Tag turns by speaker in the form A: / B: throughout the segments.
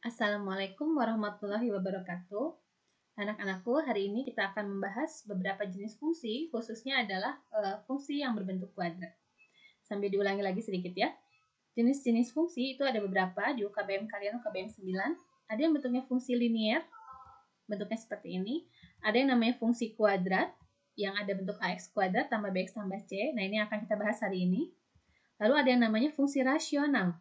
A: Assalamualaikum warahmatullahi wabarakatuh. Anak-anakku, hari ini kita akan membahas beberapa jenis fungsi, khususnya adalah fungsi yang berbentuk kuadrat. Sambil diulangi lagi sedikit ya. Jenis-jenis fungsi itu ada beberapa di UKBM kalian, UKBM 9. Ada yang bentuknya fungsi linier, bentuknya seperti ini. Ada yang namanya fungsi kuadrat, yang ada bentuk AX kuadrat tambah BX tambah C. Nah, ini akan kita bahas hari ini. Lalu ada yang namanya fungsi rasional,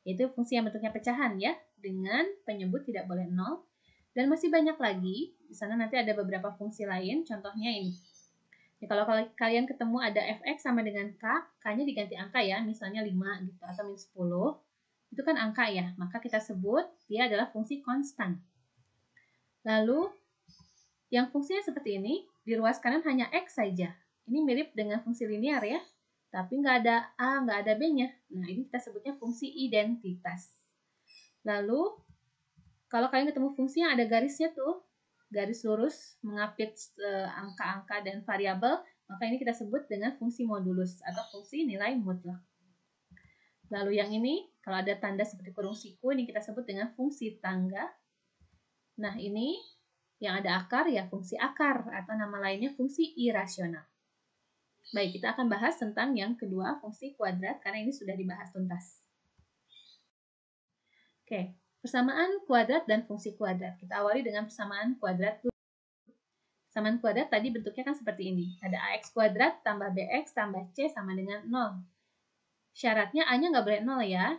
A: yaitu fungsi yang bentuknya pecahan ya, dengan penyebut tidak boleh nol. Dan masih banyak lagi, di sana nanti ada beberapa fungsi lain, contohnya ini. Ya, kalau kalian ketemu ada fx sama dengan k, k-nya diganti angka ya, misalnya 5 gitu, atau min 10, itu kan angka ya, maka kita sebut dia adalah fungsi konstan. Lalu, yang fungsinya seperti ini, di ruas kanan hanya x saja. Ini mirip dengan fungsi linear ya, tapi nggak ada A, nggak ada B-nya. Nah, ini kita sebutnya fungsi identitas. Lalu, kalau kalian ketemu fungsi yang ada garisnya tuh, garis lurus mengapit angka-angka dan variabel, maka ini kita sebut dengan fungsi modulus atau fungsi nilai mutlak. Lalu yang ini, kalau ada tanda seperti kurung siku, ini kita sebut dengan fungsi tangga. Nah, ini yang ada akar ya fungsi akar atau nama lainnya fungsi irasional. Baik, kita akan bahas tentang yang kedua, fungsi kuadrat, karena ini sudah dibahas tuntas. Oke, persamaan kuadrat dan fungsi kuadrat. Kita awali dengan persamaan kuadrat dulu. Persamaan kuadrat tadi bentuknya kan seperti ini. Ada AX kuadrat tambah BX tambah C sama dengan 0. Syaratnya A-nya nggak boleh 0 ya.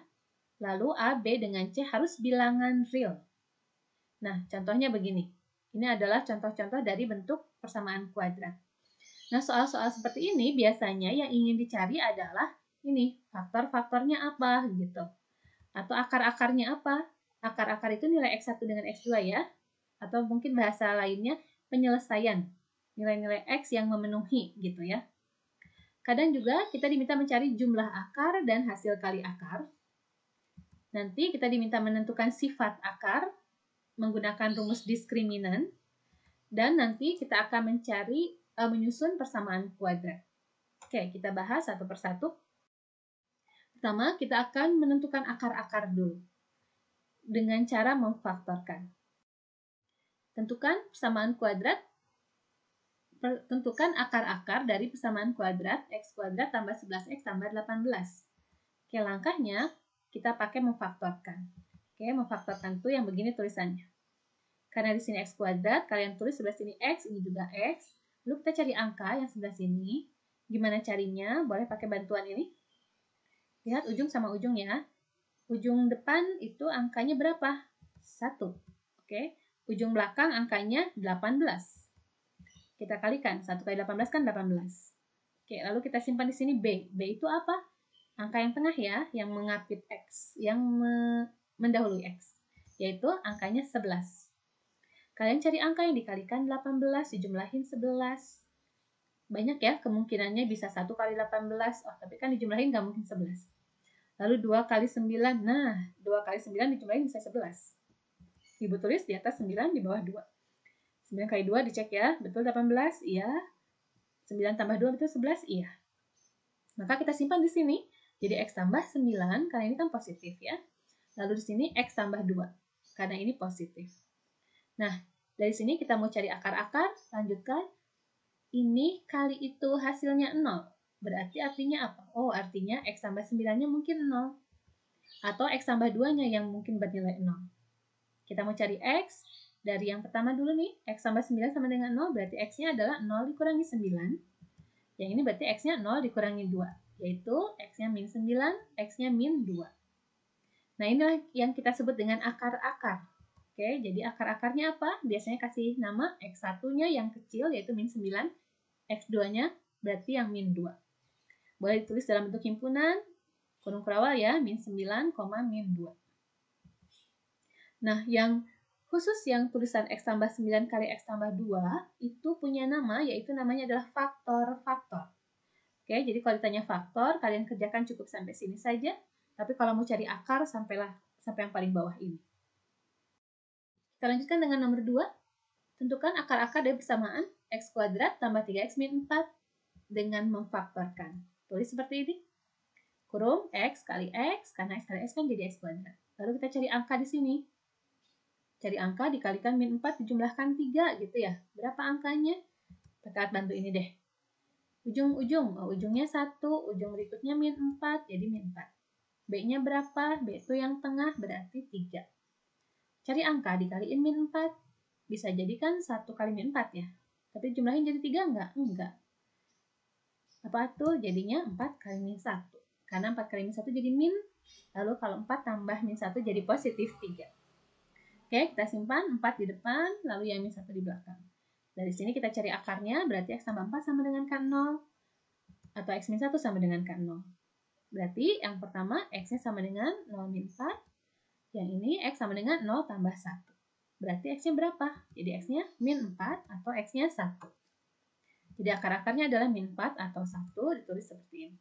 A: Lalu A, B dengan C harus bilangan real. Nah, contohnya begini. Ini adalah contoh-contoh dari bentuk persamaan kuadrat. Nah, soal-soal seperti ini biasanya yang ingin dicari adalah ini, faktor-faktornya apa gitu. Atau akar-akarnya apa? Akar-akar itu nilai X1 dengan X2 ya. Atau mungkin bahasa lainnya penyelesaian. Nilai-nilai X yang memenuhi gitu ya. Kadang juga kita diminta mencari jumlah akar dan hasil kali akar. Nanti kita diminta menentukan sifat akar menggunakan rumus diskriminan. Dan nanti kita akan mencari menyusun persamaan kuadrat. Oke, kita bahas satu persatu. Pertama, kita akan menentukan akar-akar dulu dengan cara memfaktorkan. Tentukan persamaan kuadrat. Tentukan akar-akar dari persamaan kuadrat x kuadrat tambah 11x tambah 18. Oke, langkahnya kita pakai memfaktorkan. Oke, memfaktorkan itu yang begini tulisannya. Karena di sini x kuadrat, kalian tulis sebelah sini x, ini juga x. Lalu kita cari angka yang sebelah sini. Gimana carinya? Boleh pakai bantuan ini. Lihat ujung sama ujung ya. Ujung depan itu angkanya berapa? 1. Oke. Ujung belakang angkanya 18. Kita kalikan. 1 kali 18 kan 18. Oke, lalu kita simpan di sini B. B itu apa? Angka yang tengah ya, yang mengapit X, yang mendahului X. Yaitu angkanya 11. Kalian cari angka yang dikalikan 18, dijumlahin 11. Banyak ya kemungkinannya bisa 1 kali 18. Oh, tapi kan dijumlahin nggak mungkin 11. Lalu 2 kali 9. Nah, 2 kali 9 dijumlahin bisa 11. Ibu tulis di atas 9, di bawah 2. 9 kali 2 dicek ya. Betul 18? Iya. 9 tambah 2 betul 11? Iya. Maka kita simpan di sini. Jadi X tambah 9, karena ini kan positif ya. Lalu di sini X tambah 2, karena ini positif. Nah, dari sini kita mau cari akar-akar, lanjutkan. Ini kali itu hasilnya 0. Berarti artinya apa? Oh, artinya X tambah 9-nya mungkin 0. Atau X tambah 2-nya yang mungkin bernilai 0. Kita mau cari X, dari yang pertama dulu nih, X tambah 9 sama dengan 0, berarti X-nya adalah 0 dikurangi 9. Yang ini berarti X-nya 0 dikurangi 2, yaitu X-nya min 9, X-nya min 2. Nah, inilah yang kita sebut dengan akar-akar. Oke, jadi akar-akarnya apa? Biasanya kasih nama X1-nya yang kecil, yaitu min 9. X2-nya berarti yang min 2. Boleh ditulis dalam bentuk himpunan, kurung kurawal ya, min 9, min 2. Nah, yang khusus yang tulisan X tambah 9 kali X tambah 2, itu punya nama, yaitu namanya adalah faktor-faktor. Oke, jadi kalau ditanya faktor, kalian kerjakan cukup sampai sini saja. Tapi kalau mau cari akar, sampai yang paling bawah ini. Kita lanjutkan dengan nomor 2. Tentukan akar-akar dari persamaan X kuadrat tambah 3X min 4 dengan memfaktorkan. Tulis seperti ini. Kurung X kali X, karena X kali X kan jadi X kuadrat. Lalu kita cari angka di sini. cari angka dikalikan min 4 dijumlahkan 3 gitu ya. Berapa angkanya? Kita bantu ini deh. Ujung-ujung, ujungnya 1, ujung berikutnya min 4, jadi min 4. B-nya berapa? B itu yang tengah berarti 3. Cari angka dikaliin min 4. Bisa jadi kan 1 kali min 4 ya. Tapi jumlahin jadi 3 enggak? Enggak. Apa tuh? Jadinya 4 kali min 1. Karena 4 kali min 1 jadi min. Lalu kalau 4 tambah min 1 jadi positif 3. Oke, kita simpan 4 di depan, lalu yang min 1 di belakang. Dari sini kita cari akarnya, berarti X tambah 4 sama dengan K0. Atau X min 1 sama dengan K0. Berarti yang pertama X-nya sama dengan 0 min 4. Yang ini X sama dengan 0 tambah 1. Berarti X-nya berapa? Jadi X-nya min 4 atau X-nya 1. Jadi akar-akarnya adalah min 4 atau 1, ditulis seperti ini.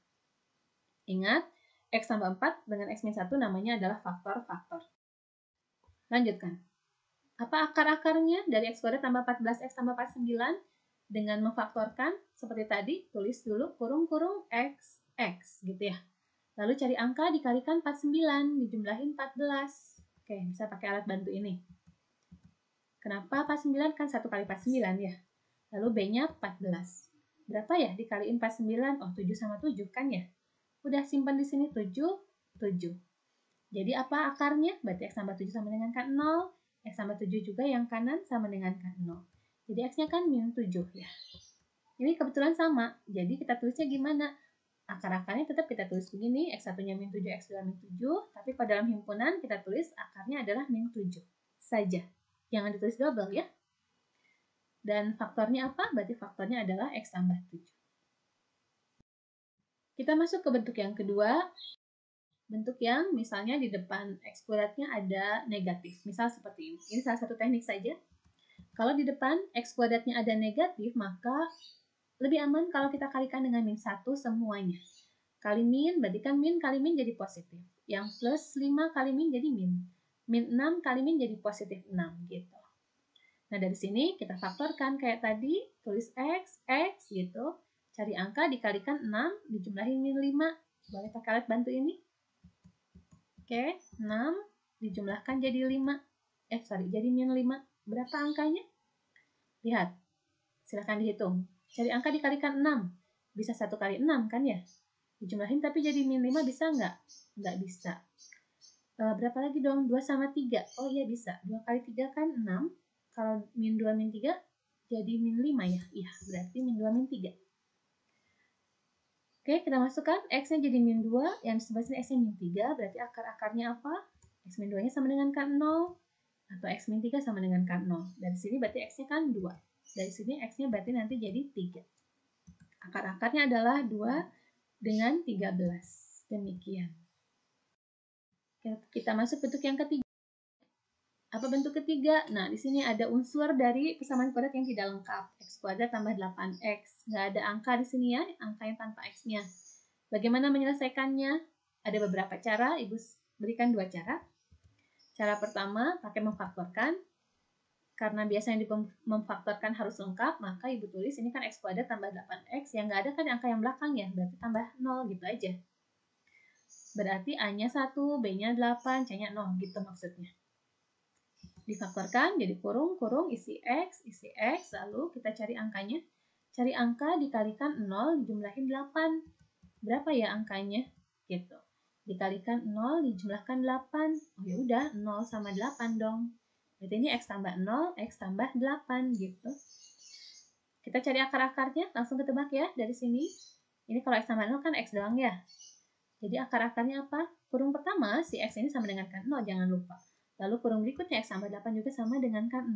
A: Ingat, X tambah 4 dengan X min 1 namanya adalah faktor-faktor. Lanjutkan. Apa akar-akarnya dari X kuadrat tambah 14X tambah 49? Dengan memfaktorkan, seperti tadi, tulis dulu kurung-kurung X, X, gitu ya. Lalu cari angka dikalikan 49, dijumlahin 14. Oke, bisa pakai alat bantu ini. Kenapa 49? Kan 1 kali 49 ya. Lalu B-nya 14. Berapa ya dikaliin 49? Oh, 7 sama 7 kan ya? Udah simpan di sini 7, 7. Jadi apa akarnya? Berarti X tambah 7 sama dengan K0. X tambah 7 juga yang kanan sama dengan K0. Jadi X-nya kan min 7 ya. Ini kebetulan sama. Jadi kita tulisnya gimana? Akar-akarnya tetap kita tulis begini. X1-nya min 7, X2 min 7. Tapi pada dalam himpunan kita tulis akarnya adalah min 7 saja. Jangan ditulis double ya. Dan faktornya apa? Berarti faktornya adalah X tambah 7. Kita masuk ke bentuk yang kedua. Bentuk yang misalnya di depan X kuadratnya ada negatif. Misal seperti ini. Ini salah satu teknik saja. Kalau di depan X kuadratnya ada negatif, maka lebih aman kalau kita kalikan dengan min 1 semuanya. Kali min, berarti kan min kali min jadi positif. Yang plus 5 kali min jadi min. Min 6 kali min jadi positif 6 gitu. Nah, dari sini kita faktorkan kayak tadi, tulis X, X gitu. Cari angka dikalikan 6, dijumlahin min 5. Boleh pakai alat bantu ini? Oke, 6 dijumlahkan jadi 5. Jadi min 5. Berapa angkanya? Lihat, silahkan dihitung. Cari angka dikalikan 6. Bisa 1 kali 6 kan ya? Dijumlahin tapi jadi min 5 bisa nggak? Nggak bisa. Berapa lagi dong? 2 sama 3. Oh iya bisa. 2 kali 3 kan 6. Kalau min 2 min 3 jadi min 5 ya? Iya, berarti min 2 min 3. Oke, kita masukkan X-nya jadi min 2. Yang di sebelah sini X-nya min 3. Berarti akar-akarnya apa? X min 2-nya sama dengan K0. Atau X min 3 sama dengan K0. Dari sini berarti X-nya kan 2. Dari sini X-nya berarti nanti jadi 3. Akar-akarnya adalah 2 dengan 13. Demikian. Kita masuk bentuk yang ketiga. Apa bentuk ketiga? Nah, di sini ada unsur dari persamaan kuadrat yang tidak lengkap. X kuadrat tambah 8X. Nggak ada angka di sini ya, angka yang tanpa X-nya. Bagaimana menyelesaikannya? Ada beberapa cara, Ibu berikan 2 cara. Cara pertama, pakai memfaktorkan. Karena biasanya memfaktorkan harus lengkap, maka Ibu tulis ini kan X kuadrat tambah 8X. Yang nggak ada kan angka yang belakang ya, berarti tambah 0 gitu aja. Berarti A-nya 1, B-nya 8, C-nya 0 gitu maksudnya. Difaktorkan jadi kurung isi X, lalu kita cari angkanya. Cari angka dikalikan 0 dijumlahin 8. Berapa ya angkanya? Gitu. Dikalikan 0 dijumlahkan 8. Oh ya udah, 0 sama 8 dong. Berarti ini X tambah 0, X tambah 8 gitu. Kita cari akar-akarnya, langsung ketebak ya dari sini. Ini kalau X tambah 0 kan X doang ya. Jadi akar-akarnya apa? Kurung pertama, si X ini sama dengan K0, jangan lupa. Lalu kurung berikutnya X tambah 8 juga sama dengan K0.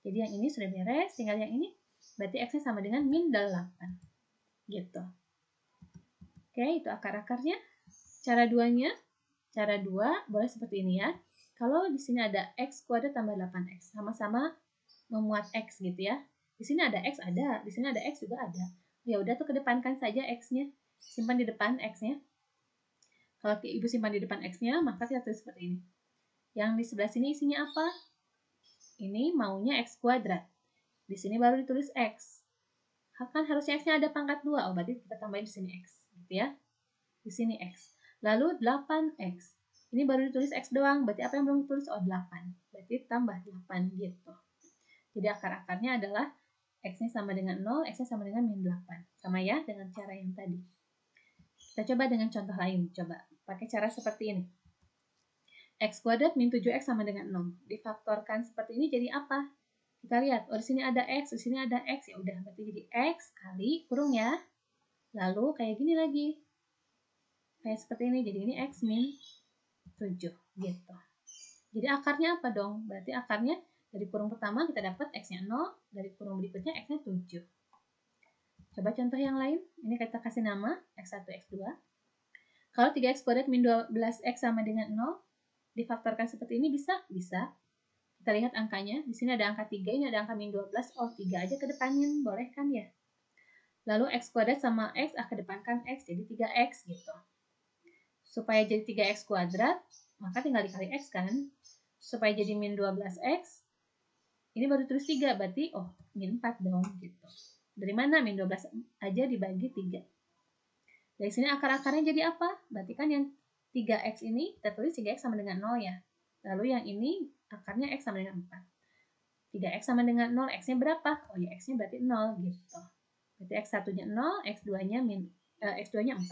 A: Jadi yang ini sudah beres, tinggal yang ini. Berarti X-nya sama dengan min 8. Gitu. Oke, itu akar-akarnya. Cara duanya, cara 2 boleh seperti ini ya. Kalau di sini ada X kuadrat tambah 8X, sama-sama memuat X gitu ya. Di sini ada X ada, di sini ada X juga ada. Ya udah tuh kedepankan saja X-nya. Simpan di depan X-nya. Kalau Ibu simpan di depan X-nya, maka kita tulis seperti ini. Yang di sebelah sini isinya apa? Ini maunya X kuadrat. Di sini baru ditulis X. Kan harusnya X-nya ada pangkat 2. Oh, berarti kita tambahin di sini X. Gitu ya. Di sini X. Lalu 8X. Ini baru ditulis X doang. Berarti apa yang belum ditulis? Oh, 8. Berarti berarti tambah 8 gitu. Jadi akar-akarnya adalah X-nya sama dengan 0, X-nya sama dengan min 8. Sama ya dengan cara yang tadi. Kita coba dengan contoh lain. Coba pakai cara seperti ini. X kuadrat min 7X sama dengan 0. Difaktorkan seperti ini jadi apa? Kita lihat, oh di sini ada X, di sini ada X. Ya udah, berarti jadi X kali kurung ya. Lalu kayak gini lagi. Kayak seperti ini, jadi ini X min 7 gitu. Jadi akarnya apa dong? Berarti akarnya dari kurung pertama kita dapat X-nya 0, dari kurung berikutnya X-nya 7. Coba contoh yang lain. Ini kita kasih nama X1, X2. Kalau 3X kuadrat min 12X sama dengan 0, difaktorkan seperti ini bisa? Bisa. Kita lihat angkanya. Di sini ada angka 3, ini ada angka min 12. Oh, 3 aja kedepanin. Boleh kan ya? Lalu X kuadrat sama X, kedepankan X, jadi 3X gitu. Supaya jadi 3X kuadrat, maka tinggal dikali X kan. Supaya jadi min 12X, ini baru tulis 3, berarti oh min 4 dong gitu. Dari mana min 12 aja dibagi 3? Dari sini akar-akarnya jadi apa? Berarti kan yang 3X ini kita tulis 3X sama dengan 0 ya. Lalu yang ini akarnya X sama dengan 4. 3X sama dengan 0, X-nya berapa? Oh ya, X-nya berarti 0 gitu. Berarti X1-nya 0, X2-nya X2-nya 4.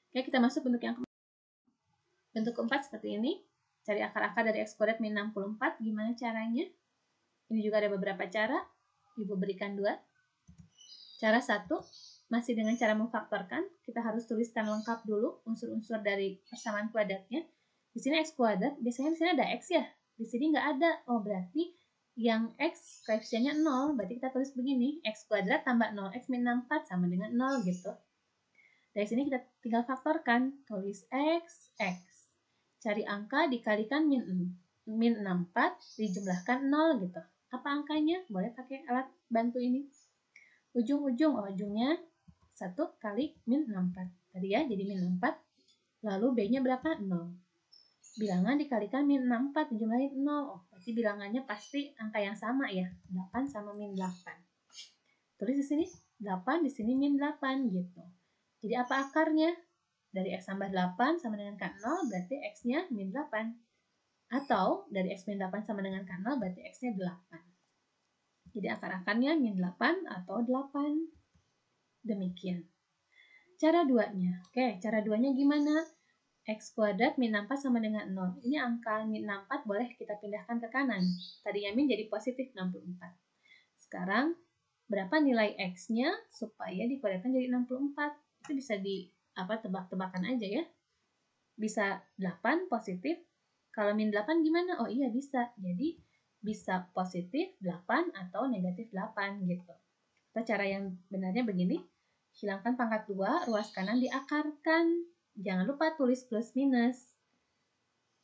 A: Oke, kita masuk bentuk yang keempat. Bentuk keempat seperti ini. Cari akar-akar dari X kuadrat min 64. Gimana caranya? Ini juga ada beberapa cara. Ibu berikan 2. Cara 1, masih dengan cara memfaktorkan. Kita harus tuliskan lengkap dulu unsur-unsur dari persamaan kuadratnya. Di sini X kuadrat, biasanya di sini ada X ya. Di sini nggak ada. Oh, berarti yang X koefisiennya 0. Berarti kita tulis begini. X kuadrat tambah 0X min 64 sama dengan 0 gitu. Dari sini kita tinggal faktorkan, tulis X, X. Cari angka dikalikan min 64, dijumlahkan 0 gitu. Apa angkanya? Boleh pakai alat bantu ini. Ujung-ujung, ujungnya 1 kali min 64. Tadi ya, jadi min 64. Lalu B-nya berapa? 0. Bilangan dikalikan min 64, dijumlahin 0. Oh, berarti bilangannya pasti angka yang sama ya. 8 sama min 8. Tulis di sini 8, di sini min 8 gitu. Jadi apa akarnya? Dari X tambah 8 sama dengan K0, berarti X-nya min 8. Atau dari X min 8 sama dengan K0, berarti X-nya 8. Jadi akar-akarnya min 8 atau 8. Demikian. Cara 2-nya. Oke, cara 2-nya gimana? X kuadrat min 64 sama dengan 0. Ini angka min 64 boleh kita pindahkan ke kanan. Tadinya min jadi positif 64. Sekarang, berapa nilai X-nya supaya dikuadratkan jadi 64? Itu bisa tebak-tebakan aja ya. Bisa 8 positif. Kalau min 8 gimana? Oh iya bisa. Jadi bisa positif 8 atau negatif 8 gitu. Atau cara yang benarnya begini. Hilangkan pangkat 2, ruas kanan diakarkan. Jangan lupa tulis plus minus.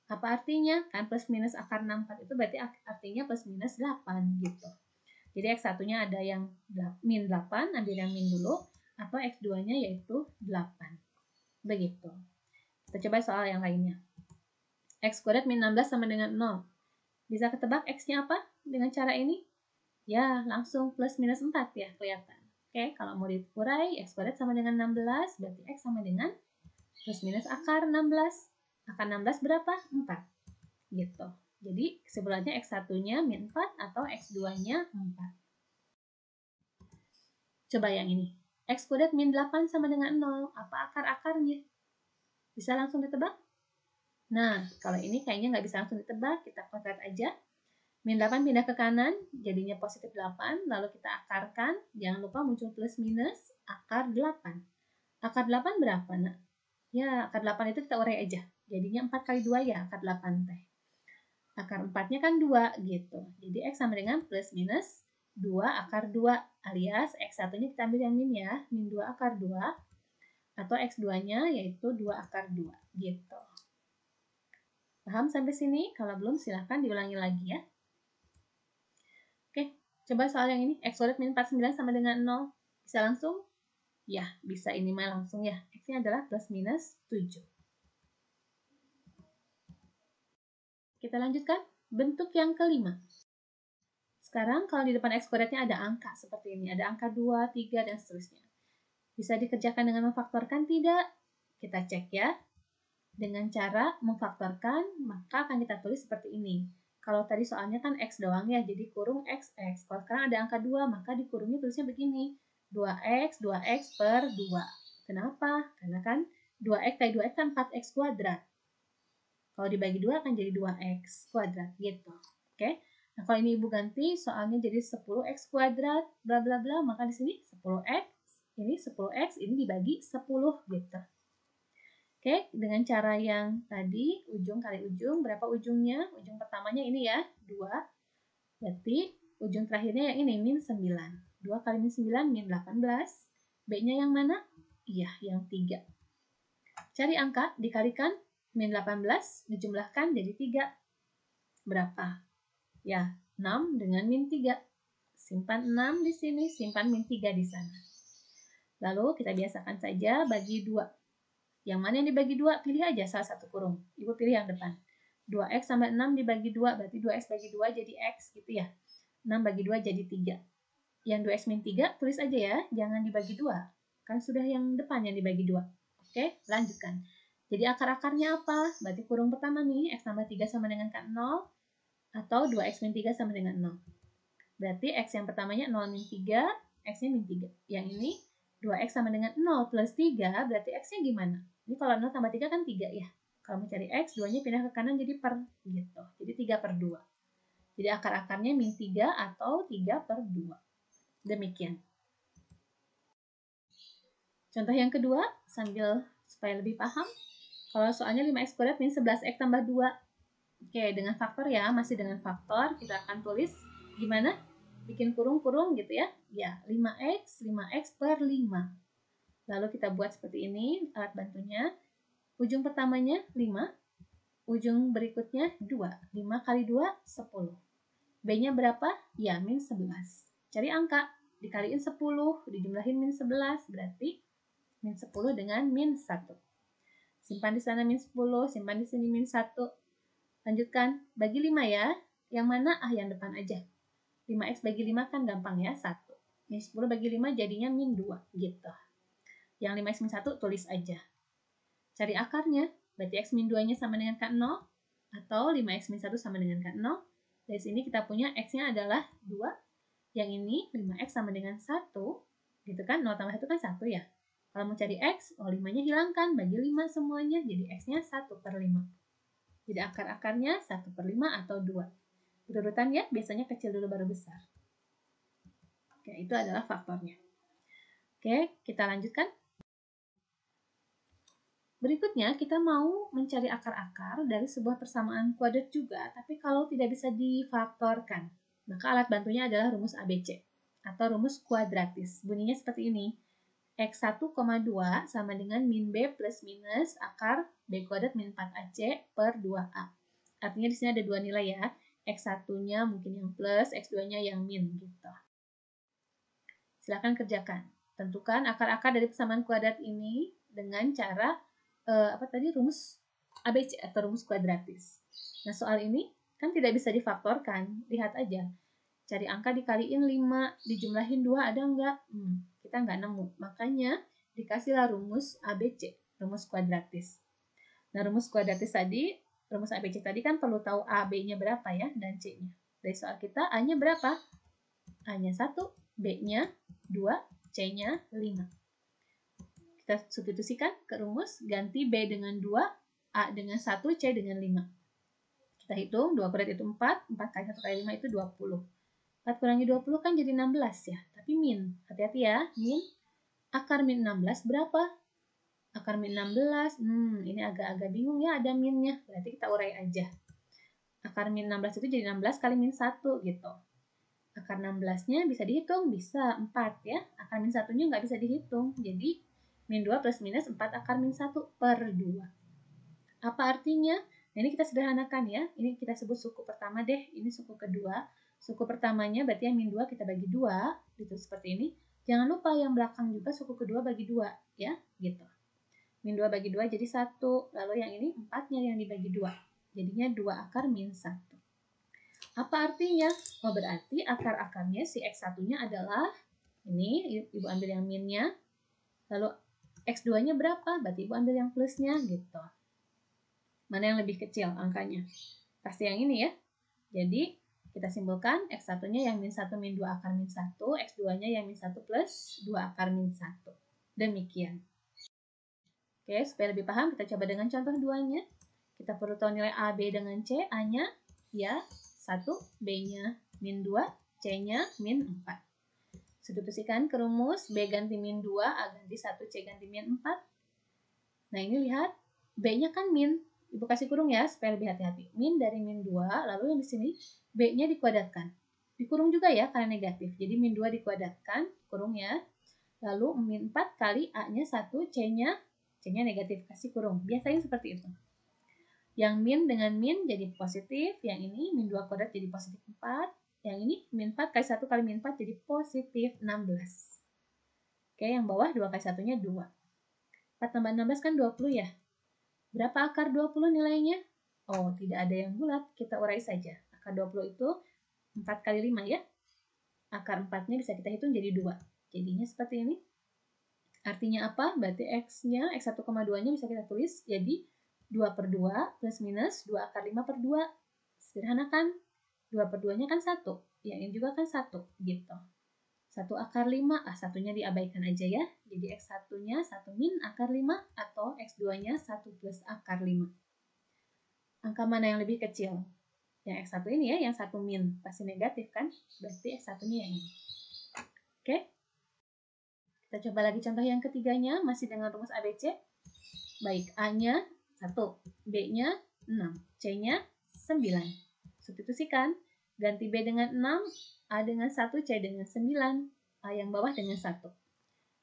A: Apa artinya? Kan plus minus akar 64 itu berarti artinya plus minus 8 gitu. Jadi X1-nya ada yang min 8, ambil yang min dulu. Atau X2-nya yaitu 8. Begitu. Kita coba soal yang lainnya. X kuadrat min 16 sama dengan 0. Bisa ketebak X-nya apa dengan cara ini? Ya, langsung plus minus 4 ya, kelihatan. Oke, kalau mau dikurai, X kuadrat sama dengan 16, berarti X sama dengan plus minus akar 16. Akar 16 berapa? 4. Gitu. Jadi, kesimpulannya X1-nya min 4 atau X2-nya 4. Coba yang ini. X kuadrat min 8 sama dengan 0. Apa akar-akarnya? Bisa langsung ditebak? Nah, kalau ini kayaknya nggak bisa langsung ditebak. Kita kuadrat aja. Min 8 pindah ke kanan, jadinya positif 8. Lalu kita akarkan. Jangan lupa muncul plus minus. Akar 8. Akar 8 berapa, nak? Ya, akar 8 itu kita urai aja. Jadinya 4 kali 2 ya, akar 8 teh. Akar 4-nya kan 2 gitu. Jadi X sama dengan plus minus 2 akar 2 alias X1-nya kita ambil yang min ya. Min 2 akar 2 atau X2-nya yaitu 2 akar 2 gitu. Paham sampai sini? Kalau belum silahkan diulangi lagi ya. Oke, coba soal yang ini. X kuadrat min 49 sama dengan 0. Bisa langsung? Ya, bisa ini mah langsung ya. X-nya adalah plus minus 7. Kita lanjutkan. Bentuk yang kelima. Sekarang kalau di depan X kuadratnya ada angka seperti ini. Ada angka 2, 3, dan seterusnya. Bisa dikerjakan dengan memfaktorkan? Tidak. Kita cek ya. Dengan cara memfaktorkan, maka akan kita tulis seperti ini. Kalau tadi soalnya kan X doang ya, jadi kurung XX. Kalau sekarang ada angka 2, maka dikurungnya tulisnya begini. 2X per 2. Kenapa? Karena kan 2X kali 2X kan 4X kuadrat. Kalau dibagi 2 akan jadi 2X kuadrat gitu. Oke? Nah, kalau ini Ibu ganti soalnya jadi 10X kuadrat, bla bla bla, maka di sini 10X, ini 10X, ini dibagi 10 gitu. Oke, dengan cara yang tadi, ujung kali ujung, berapa ujungnya? Ujung pertamanya ini ya, 2. Berarti ujung terakhirnya yang ini, min 9. 2 kali min 9, min 18. B-nya yang mana? Iya, yang 3. Cari angka, dikalikan min 18, dijumlahkan jadi 3. Berapa? Ya, 6 dengan min 3. Simpan 6 di sini, simpan min 3 di sana. Lalu kita biasakan saja bagi 2. Yang mana yang dibagi 2? Pilih aja salah satu kurung. Ibu pilih yang depan. 2X tambah 6 dibagi 2, berarti 2X bagi 2 jadi X gitu ya. 6 bagi 2 jadi 3. Yang 2X min 3 tulis aja ya, jangan dibagi 2. Kan sudah yang depan yang dibagi 2. Oke, lanjutkan. Jadi akar-akarnya apa? Berarti kurung pertama nih, X tambah 3 sama dengan 0, atau 2X min 3 sama dengan 0. Berarti X yang pertamanya 0 min 3, X-nya min 3. Yang ini 2X sama dengan 0 plus 3, berarti X-nya gimana? Ini kalau 0 tambah 3 kan 3 ya. Kalau mau cari X, 2-nya pindah ke kanan jadi per gitu. Jadi 3 per 2. Jadi akar-akarnya min 3 atau 3 per 2. Demikian. Contoh yang kedua, sambil supaya lebih paham. Kalau soalnya 5X kuadrat min 11X tambah 2. Oke, dengan faktor ya, masih dengan faktor. Kita akan tulis gimana? Bikin kurung-kurung gitu ya. Ya, 5X per 5. Lalu kita buat seperti ini, alat bantunya. Ujung pertamanya 5, ujung berikutnya 2. 5 kali 2, 10. B-nya berapa? Ya, min 11. Cari angka, dikaliin 10, dijumlahin min 11, berarti min 10 dengan min 1. Simpan di sana min 10, simpan di sini min 1. Lanjutkan, bagi 5 ya. Yang mana? Yang depan aja. 5X bagi 5 kan gampang ya, 1. Min 10 bagi 5 jadinya min 2, gitu. Yang 5X min 1 tulis aja. Cari akarnya, berarti X min 2-nya sama dengan K0, atau 5X min 1 sama dengan K0. Dari sini kita punya X-nya adalah 2. Yang ini 5X sama dengan 1, gitu kan, 0 tambah 1 kan 1 ya. Kalau mau cari X, 5-nya hilangkan, bagi 5 semuanya, jadi X-nya 1 per 5. Jadi akar-akarnya 1 per 5 atau 2. Berurutan ya, biasanya kecil dulu baru besar. Oke, itu adalah faktornya. Oke, kita lanjutkan. Berikutnya, kita mau mencari akar-akar dari sebuah persamaan kuadrat juga, tapi kalau tidak bisa difaktorkan, maka alat bantunya adalah rumus ABC atau rumus kuadratis. Bunyinya seperti ini. X1,2 sama dengan min B plus minus akar B kuadrat min 4AC per 2A. Artinya di sini ada dua nilai ya. X1-nya mungkin yang plus, X2-nya yang min gitu. Silakan kerjakan. Tentukan akar-akar dari persamaan kuadrat ini dengan cara rumus ABC atau rumus kuadratis. Nah, soal ini kan tidak bisa difaktorkan. Lihat aja. Cari angka dikaliin 5, dijumlahin 2 ada enggak? Kita enggak nemu. Makanya dikasihlah rumus ABC, rumus kuadratis. Nah, rumus kuadratis tadi, rumus ABC tadi kan perlu tahu A, B-nya berapa ya, dan C-nya. Dari soal kita, A-nya berapa? A-nya 1, B-nya 2, C-nya 5. Kita substitusikan ke rumus, ganti B dengan 2, A dengan 1, C dengan 5. Kita hitung, 2 kuadrat itu 4, 4 kali 1 kali 5 itu 20. 4 kurangi 20 kan jadi 16 ya, tapi min. Hati-hati ya, min. Akar min 16 berapa? Akar min 16, ini agak-agak bingung ya ada minnya, berarti kita urai aja. Akar min 16 itu jadi 16 kali min 1 gitu. Akar 16-nya bisa dihitung, bisa 4 ya. Akar min 1-nya nggak bisa dihitung, jadi min 2 plus minus 4 akar min 1 per 2. Apa artinya? Nah, ini kita sederhanakan ya, ini kita sebut suku pertama deh, ini suku kedua. Suku pertamanya berarti yang min 2 kita bagi 2, gitu seperti ini. Jangan lupa yang belakang juga suku kedua bagi 2, ya, gitu. Min 2 bagi 2 jadi 1, lalu yang ini 4-nya yang dibagi 2. Jadinya 2 akar min 1. Apa artinya? Oh, berarti akar-akarnya si X1-nya adalah, ini Ibu ambil yang minnya, lalu X2-nya berapa? Berarti Ibu ambil yang plusnya, gitu. Mana yang lebih kecil angkanya? Pasti yang ini ya. Jadi, kita simpulkan X1-nya yang min 1 min 2 akar min 1, X2-nya yang min 1 plus 2 akar min 1. Demikian. Oke, supaya lebih paham, kita coba dengan contoh 2-nya. Kita perlu tahu nilai A, B dengan C. A-nya ya 1, B-nya min 2, C-nya min 4. Substitusikan ke rumus, B ganti min 2, A ganti 1, C ganti min 4. Nah, ini lihat, B-nya kan min. Ibu kasih kurung ya, supaya lebih hati-hati. Min dari min 2, lalu yang di sini, B-nya dikuadratkan. Dikurung juga ya, karena negatif. Jadi, min 2 dikuadratkan, kurung ya. Lalu, min 4 kali A-nya 1, C-nya negatif, kasih kurung. Biasanya seperti itu. Yang min dengan min jadi positif, yang ini min 2 kuadrat jadi positif 4, yang ini min 4 kali 1 kali min 4 jadi positif 16. Oke, yang bawah 2 kali 1-nya 2. 4 tambah 16 kan 20 ya. Berapa akar 20 nilainya? Oh, tidak ada yang bulat, kita urai saja. Akar 20 itu 4 kali 5 ya. Akar 4-nya bisa kita hitung jadi 2. Jadinya seperti ini. Artinya apa? Berarti X-nya, X1,2-nya bisa kita tulis jadi 2 per 2 plus minus 2 akar 5 per 2. Sederhanakan. 2 per 2-nya kan 1. Yang ini juga kan 1. Gitu. 1 akar 5. Satunya diabaikan aja ya. Jadi X1-nya 1 min akar 5 atau X2-nya 1 plus akar 5. Angka mana yang lebih kecil? Yang X1 ini ya, yang 1 min. Pasti negatif kan? Berarti X1-nya yang ini. Oke? Kita coba lagi contoh yang ketiganya. Masih dengan rumus ABC. Baik, A-nya 1, B-nya 6, C-nya 9. Substitusikan, ganti B dengan 6, A dengan 1, C dengan 9, A yang bawah dengan 1.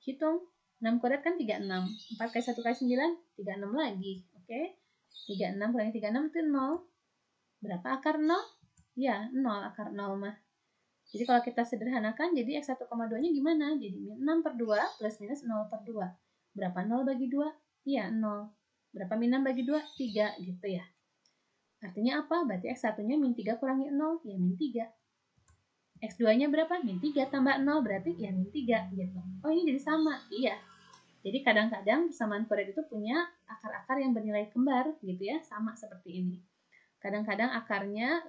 A: Hitung, 6 kuadrat kan 36, 4 kali 1 kali 9, 36 lagi. Oke, 36 kurangi 36 itu 0. Berapa akar 0? Ya, 0 akar 0 mah. Jadi kalau kita sederhanakan, jadi X1,2-nya gimana? Jadi 6 per 2 plus minus 0 per 2. Berapa 0 bagi 2? Iya, 0. Berapa min 6 bagi 2? 3 gitu ya. Artinya apa? Berarti X1-nya min 3 kurangi 0, ya min 3. X2-nya berapa? Min 3 tambah 0, berarti ya min 3 gitu. Oh, ini jadi sama. Iya. Jadi kadang-kadang persamaan Fourier itu punya akar-akar yang bernilai kembar gitu ya, sama seperti ini. Kadang-kadang akarnya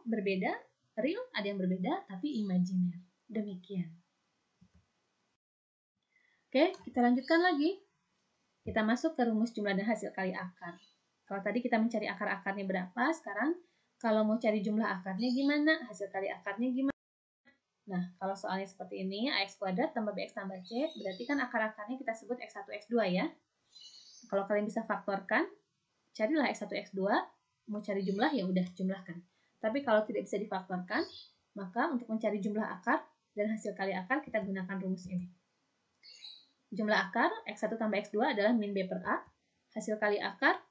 A: berbeda, real ada yang berbeda, tapi imajiner. Demikian. Oke, kita lanjutkan lagi. Kita masuk ke rumus jumlah dan hasil kali akar. Kalau tadi kita mencari akar-akarnya berapa, sekarang kalau mau cari jumlah akarnya gimana, hasil kali akarnya gimana. Nah, kalau soalnya seperti ini, AX kuadrat tambah BX tambah C, berarti kan akar-akarnya kita sebut X1, X2 ya. Kalau kalian bisa faktorkan, carilah X1, X2, mau cari jumlah ya udah jumlahkan. Tapi kalau tidak bisa difaktorkan, maka untuk mencari jumlah akar dan hasil kali akar kita gunakan rumus ini. Jumlah akar X1 tambah X2 adalah min B per A. Hasil kali akar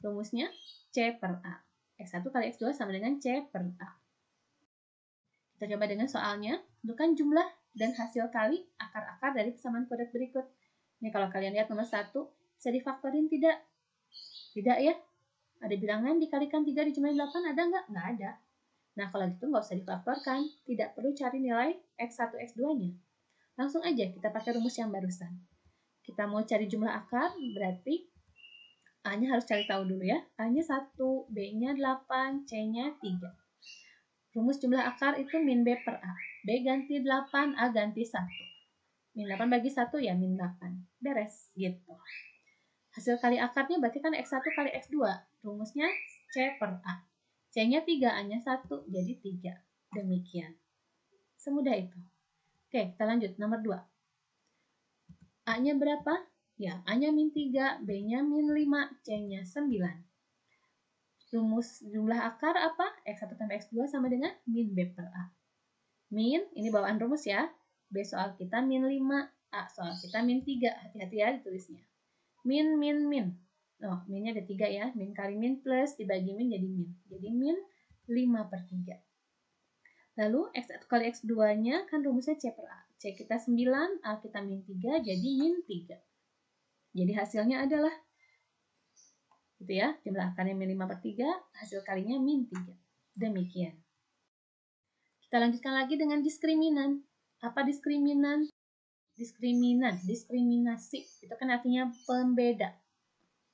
A: rumusnya C per A. X1 kali X2 sama dengan C per A. Kita coba dengan soalnya. Tentukan jumlah dan hasil kali akar-akar dari persamaan kuadrat berikut. Ini kalau kalian lihat nomor 1, bisa difaktorin tidak? Tidak ya? Ada bilangan dikalikan 3 dijumlahin 8, ada nggak? Nggak ada. Nah, kalau gitu nggak usah difaktorkan. Tidak perlu cari nilai X1, X2-nya. Langsung aja kita pakai rumus yang barusan. Kita mau cari jumlah akar, berarti A-nya harus cari tahu dulu ya. A-nya 1, B-nya 8, C-nya 3. Rumus jumlah akar itu min B per A. B ganti 8, A ganti 1. Min 8 bagi 1 ya min 8. Beres, gitu. Hasil kali akarnya berarti kan X1 kali X2. Rumusnya C per A. C-nya 3, A-nya 1, jadi 3. Demikian. Semudah itu. Oke, kita lanjut. Nomor 2. A-nya berapa? Ya, A-nya min 3, B-nya min 5, C-nya 9. Rumus jumlah akar apa? X1 tambah X2 sama dengan min B per A. Min, ini bawaan rumus ya. B soal kita min 5, A soal kita min 3. Hati-hati ya ditulisnya. Min, min, min. Oh, minnya ada 3 ya. Min kali min plus dibagi min jadi min. Jadi min 5 per 3. Lalu X1 kali X2-nya kan rumusnya C per A. C kita 9, A kita min 3, jadi min 3. Jadi hasilnya adalah, gitu ya, jumlah akarnya min 5 per 3, hasil kalinya min 3. Demikian. Kita lanjutkan lagi dengan diskriminan. Apa diskriminan? Diskriminasi. Itu kan artinya pembeda.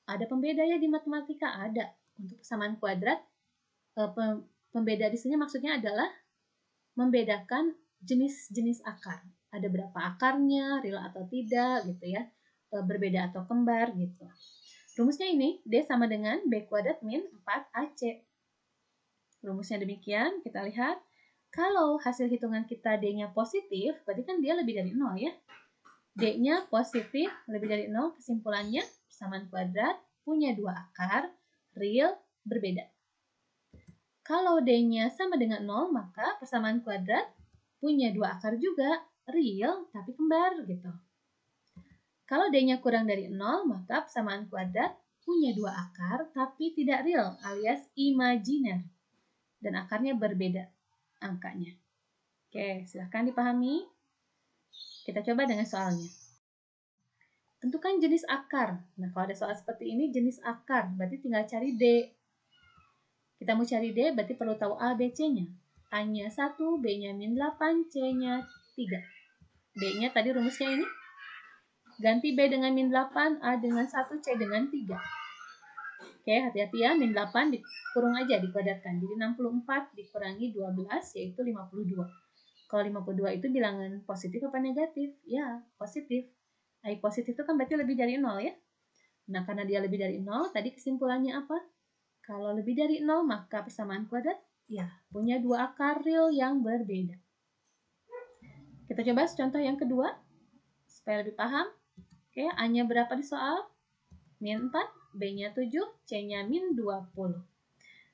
A: Ada pembeda ya di matematika? Ada. Untuk persamaan kuadrat, pembeda di sini maksudnya adalah membedakan jenis-jenis akar. Ada berapa akarnya, real atau tidak gitu ya. Berbeda atau kembar gitu. Rumusnya ini, D sama dengan B kuadrat min 4AC. Rumusnya demikian, kita lihat. Kalau hasil hitungan kita D-nya positif, berarti kan dia lebih dari 0 ya. D-nya positif, lebih dari 0, kesimpulannya persamaan kuadrat punya dua akar, real, berbeda. Kalau D-nya sama dengan 0, maka persamaan kuadrat punya dua akar juga, real, tapi kembar gitu. Kalau D-nya kurang dari 0, maka persamaan kuadrat punya dua akar, tapi tidak real, alias imajiner. Dan akarnya berbeda angkanya. Oke, silahkan dipahami. Kita coba dengan soalnya. Tentukan jenis akar. Nah, kalau ada soal seperti ini, jenis akar, berarti tinggal cari D. Kita mau cari D, berarti perlu tahu A, B, C-nya. A-nya 1, B-nya min 8, C-nya 3. D-nya tadi rumusnya ini. Ganti B dengan min 8, A dengan 1, C dengan 3. Oke, hati-hati ya, min 8 dikurung aja, dikuadratkan. Jadi 64 dikurangi 12, yaitu 52. Kalau 52 itu bilangan positif apa negatif? Ya, positif. I positif itu kan berarti lebih dari 0 ya. Nah, karena dia lebih dari 0, tadi kesimpulannya apa? Kalau lebih dari 0, maka persamaan kuadrat, ya, punya dua akar real yang berbeda. Kita coba contoh yang kedua, supaya lebih paham. Oke, A-nya berapa di soal? Min 4, B-nya 7, C-nya min 20.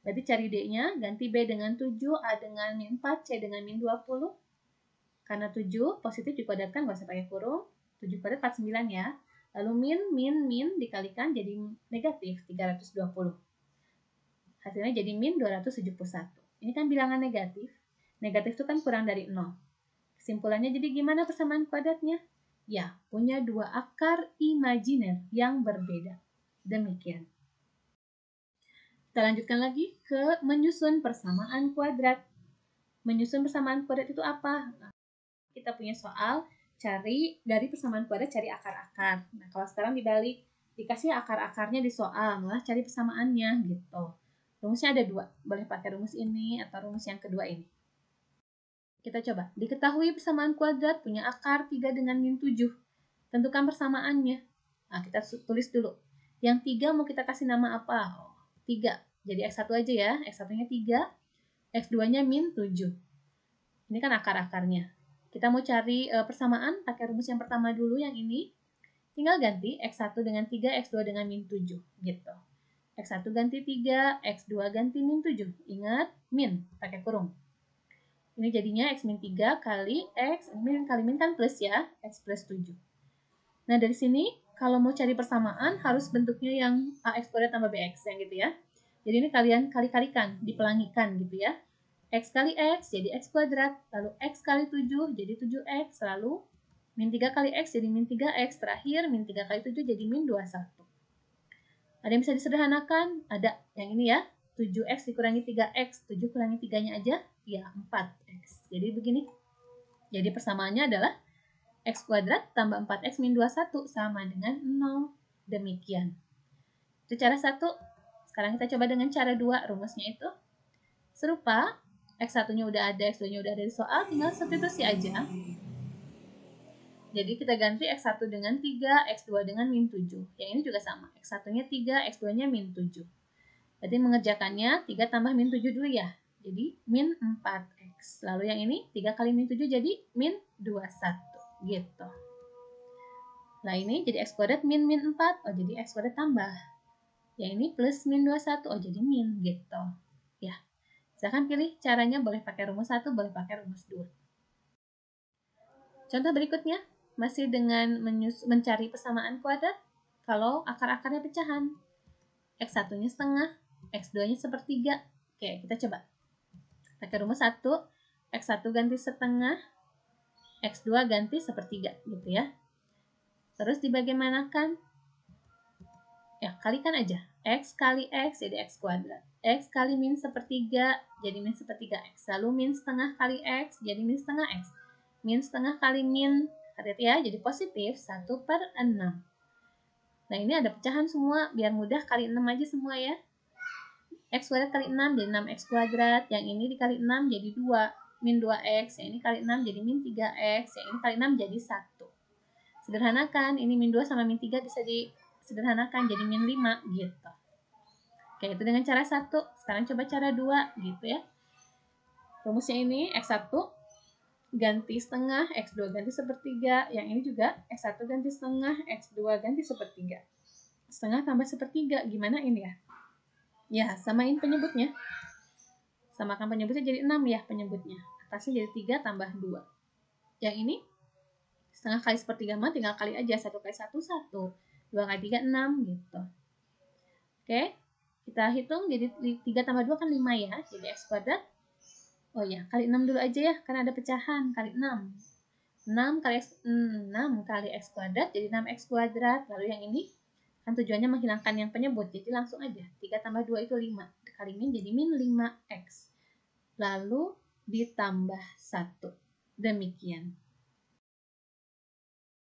A: Berarti cari D-nya, ganti B dengan 7, A dengan min 4, C dengan min 20. Karena 7 positif dikuadratkan, nggak usah pakai kurung. 7 kuadrat 49 ya. Lalu min dikalikan jadi negatif 320. Hasilnya jadi min 271. Ini kan bilangan negatif. Negatif itu kan kurang dari 0. Kesimpulannya jadi gimana persamaan kuadratnya? Ya, punya dua akar imajiner yang berbeda. Demikian. Kita lanjutkan lagi ke menyusun persamaan kuadrat. Menyusun persamaan kuadrat itu apa? Nah, kita punya soal cari dari persamaan kuadrat, cari akar-akar. Nah, kalau sekarang dibalik, dikasih akar-akarnya di soal, malah cari persamaannya gitu. Rumusnya ada dua, boleh pakai rumus ini atau rumus yang kedua ini. Kita coba. Diketahui persamaan kuadrat punya akar 3 dengan min 7. Tentukan persamaannya. Nah, kita tulis dulu. Yang 3 mau kita kasih nama apa? Oh, 3. Jadi X1 aja ya. X1-nya 3, X2-nya min 7. Ini kan akar-akarnya. Kita mau cari persamaan, pakai rumus yang pertama dulu, yang ini. Tinggal ganti X1 dengan 3, X2 dengan min 7. Gitu. X1 ganti 3, X2 ganti min 7. Ingat, min, pakai kurung. Ini jadinya X min 3 kali X min kali min kan plus ya, X plus 7. Nah, dari sini kalau mau cari persamaan harus bentuknya yang AX kuadrat tambah BX yang gitu ya. Jadi ini kalian kali-kalikan, dipelangikan gitu ya. X kali X jadi X kuadrat, lalu X kali 7 jadi 7X, lalu min 3 kali X jadi min 3X, terakhir min 3 kali 7 jadi min 21. Ada yang bisa disederhanakan? Ada yang ini ya. 7X dikurangi 3X, 7 kurangi 3-nya aja, ya 4X. Jadi begini. Jadi persamaannya adalah X kuadrat tambah 4X min 21 sama dengan 0. Demikian. Itu cara 1. Sekarang kita coba dengan cara 2. Rumusnya itu serupa. X1-nya udah ada, X2-nya udah ada di soal, tinggal substitusi aja. Jadi kita ganti X1 dengan 3, X2 dengan min 7. Yang ini juga sama. X1-nya 3, X2-nya min 7. Berarti mengerjakannya 3 tambah min 7 dulu ya. Jadi min 4X. Lalu yang ini 3 kali min 7 jadi min 21. Gitu. Nah ini jadi X kuadrat min 4. Oh jadi X kuadrat tambah. Yang ini plus min 21. Oh jadi min gitu. Ya. Silahkan pilih caranya, boleh pakai rumus 1, boleh pakai rumus 2. Contoh berikutnya. Masih dengan mencari persamaan kuadrat. Kalau akar-akarnya pecahan. X1-nya setengah. X2-nya sepertiga. Oke, kita coba. Pakai rumus 1, X1 ganti setengah, X2 ganti sepertiga, gitu ya. Terus dibagaimanakan? Ya, kalikan aja. X kali X jadi X kuadrat. X kali min sepertiga jadi min sepertiga X. Lalu min setengah kali X jadi min setengah X. Min setengah kali min, hati-hati ya, jadi positif 1/6. Nah, ini ada pecahan semua, biar mudah kali 6 aja semua ya. X kuadrat kali 6 jadi 6x kuadrat, yang ini dikali 6 jadi 2, min 2x, yang ini kali 6 jadi min 3x, yang ini kali 6 jadi 1. Sederhanakan, ini min 2 sama min 3 bisa disederhanakan jadi min 5 gitu. Oke, itu dengan cara 1. Sekarang coba cara 2 gitu ya. Rumusnya ini X1 ganti setengah, X2 ganti sepertiga, yang ini juga X1 ganti setengah, X2 ganti sepertiga. Setengah tambah sepertiga, gimana ini ya? Ya, samain penyebutnya. Samakan penyebutnya jadi 6 ya penyebutnya. Atasnya jadi 3 tambah 2. Yang ini setengah kali sepertiga mah tinggal kali aja. 1 kali 1, 1. 2 kali 3, 6 gitu. Oke, kita hitung jadi 3 tambah 2 kan 5 ya. Jadi X kuadrat. Oh ya, kali 6 dulu aja ya, karena ada pecahan. Kali 6. 6 kali X kuadrat jadi 6X kuadrat. Lalu yang ini kan tujuannya menghilangkan yang penyebut. Jadi langsung aja. 3 tambah 2 itu 5. Kali min jadi min 5X. Lalu ditambah 1. Demikian.